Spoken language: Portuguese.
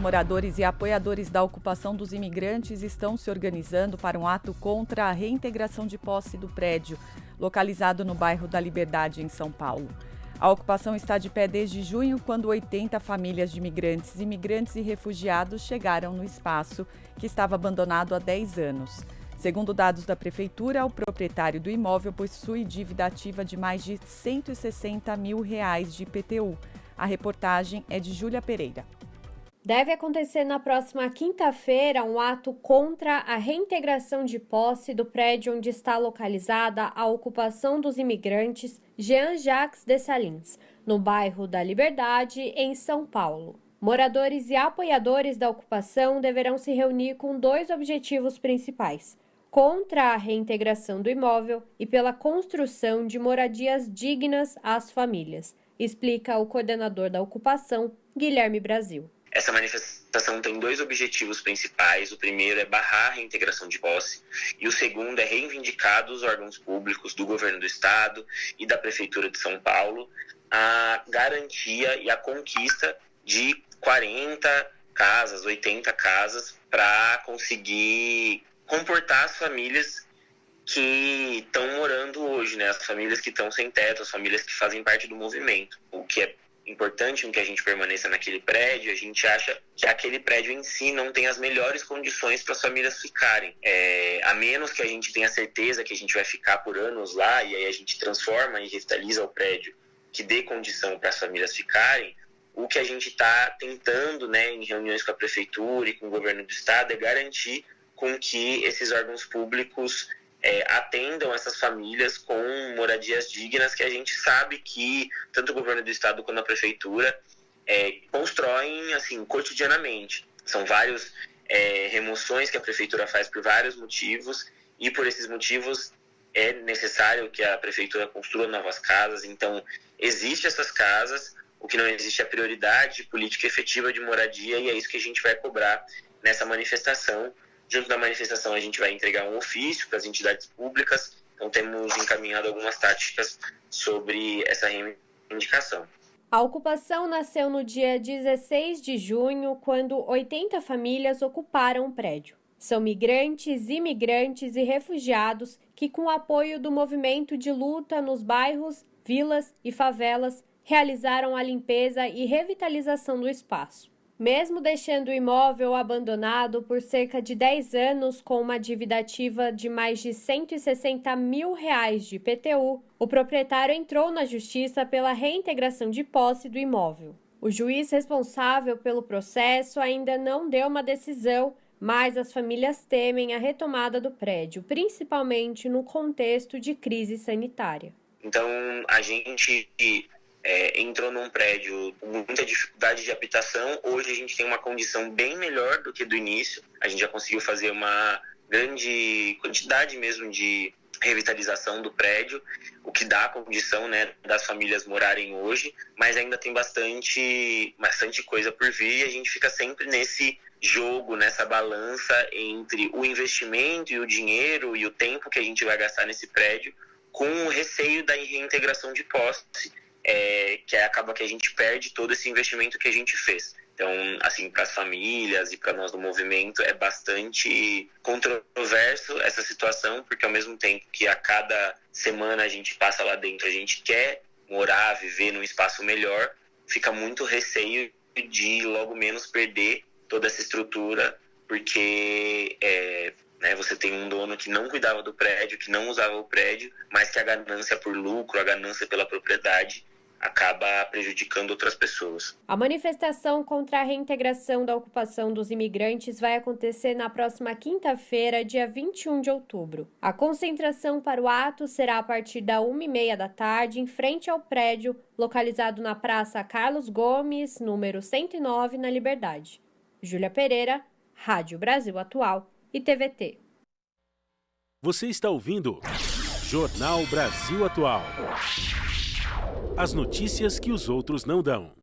Moradores e apoiadores da ocupação dos imigrantes estão se organizando para um ato contra a reintegração de posse do prédio, localizado no bairro da Liberdade, em São Paulo. A ocupação está de pé desde junho, quando 80 famílias de imigrantes e refugiados chegaram no espaço, que estava abandonado há 10 anos. Segundo dados da Prefeitura, o proprietário do imóvel possui dívida ativa de mais de R$160 mil de IPTU. A reportagem é de Júlia Pereira. Deve acontecer na próxima quinta-feira um ato contra a reintegração de posse do prédio onde está localizada a ocupação dos imigrantes Jean-Jacques Dessalines, no bairro da Liberdade, em São Paulo. Moradores e apoiadores da ocupação deverão se reunir com dois objetivos principais: contra a reintegração do imóvel e pela construção de moradias dignas às famílias, explica o coordenador da ocupação, Guilherme Brasil. Essa manifestação tem dois objetivos principais. O primeiro é barrar a reintegração de posse e o segundo é reivindicar dos órgãos públicos, do governo do estado e da Prefeitura de São Paulo a garantia e a conquista de 40 casas, 80 casas para conseguir comportar as famílias que estão morando hoje, né? As famílias que estão sem teto, as famílias que fazem parte do movimento. O que é importante que a gente permaneça naquele prédio, a gente acha que aquele prédio em si não tem as melhores condições para as famílias ficarem. A menos que a gente tenha certeza que a gente vai ficar por anos lá e aí a gente transforma e revitaliza o prédio que dê condição para as famílias ficarem, o que a gente está tentando, né, em reuniões com a Prefeitura e com o governo do estado é garantir com que esses órgãos públicos atendam essas famílias com moradias dignas, que a gente sabe que tanto o governo do estado quanto a prefeitura constroem assim, cotidianamente. São várias remoções que a prefeitura faz por vários motivos, e por esses motivos é necessário que a prefeitura construa novas casas. Então, existem essas casas, o que não existe é a prioridade política efetiva de moradia, e é isso que a gente vai cobrar nessa manifestação. Junto da manifestação, a gente vai entregar um ofício para as entidades públicas. Então, temos encaminhado algumas táticas sobre essa reivindicação. A ocupação nasceu no dia 16 de junho, quando 80 famílias ocuparam o prédio. São migrantes, imigrantes e refugiados que, com o apoio do movimento de luta nos bairros, vilas e favelas, realizaram a limpeza e revitalização do espaço. Mesmo deixando o imóvel abandonado por cerca de 10 anos com uma dívida ativa de mais de R$160 mil de IPTU, o proprietário entrou na justiça pela reintegração de posse do imóvel. O juiz responsável pelo processo ainda não deu uma decisão, mas as famílias temem a retomada do prédio, principalmente no contexto de crise sanitária. Então, a gente entrou num prédio com muita dificuldade de habitação. Hoje a gente tem uma condição bem melhor do que do início. A gente já conseguiu fazer uma grande quantidade mesmo de revitalização do prédio, o que dá a condição, né, das famílias morarem hoje, mas ainda tem bastante coisa por vir, e a gente fica sempre nesse jogo, nessa balança entre o investimento e o dinheiro e o tempo que a gente vai gastar nesse prédio, com o receio da reintegração de posse, que acaba que a gente perde todo esse investimento que a gente fez. Então, assim, para as famílias e para nós do movimento é bastante controverso essa situação, porque ao mesmo tempo que a cada semana a gente passa lá dentro, a gente quer morar, viver num espaço melhor, fica muito receio de logo menos perder toda essa estrutura, porque você tem um dono que não cuidava do prédio, que não usava o prédio, mas que a ganância por lucro, a ganância pela propriedade acaba prejudicando outras pessoas. A manifestação contra a reintegração da ocupação dos imigrantes vai acontecer na próxima quinta-feira, dia 21 de outubro. A concentração para o ato será a partir da 1h30 da tarde, em frente ao prédio, localizado na Praça Carlos Gomes, número 109, na Liberdade. Júlia Pereira, Rádio Brasil Atual e TVT. Você está ouvindo Jornal Brasil Atual. As notícias que os outros não dão.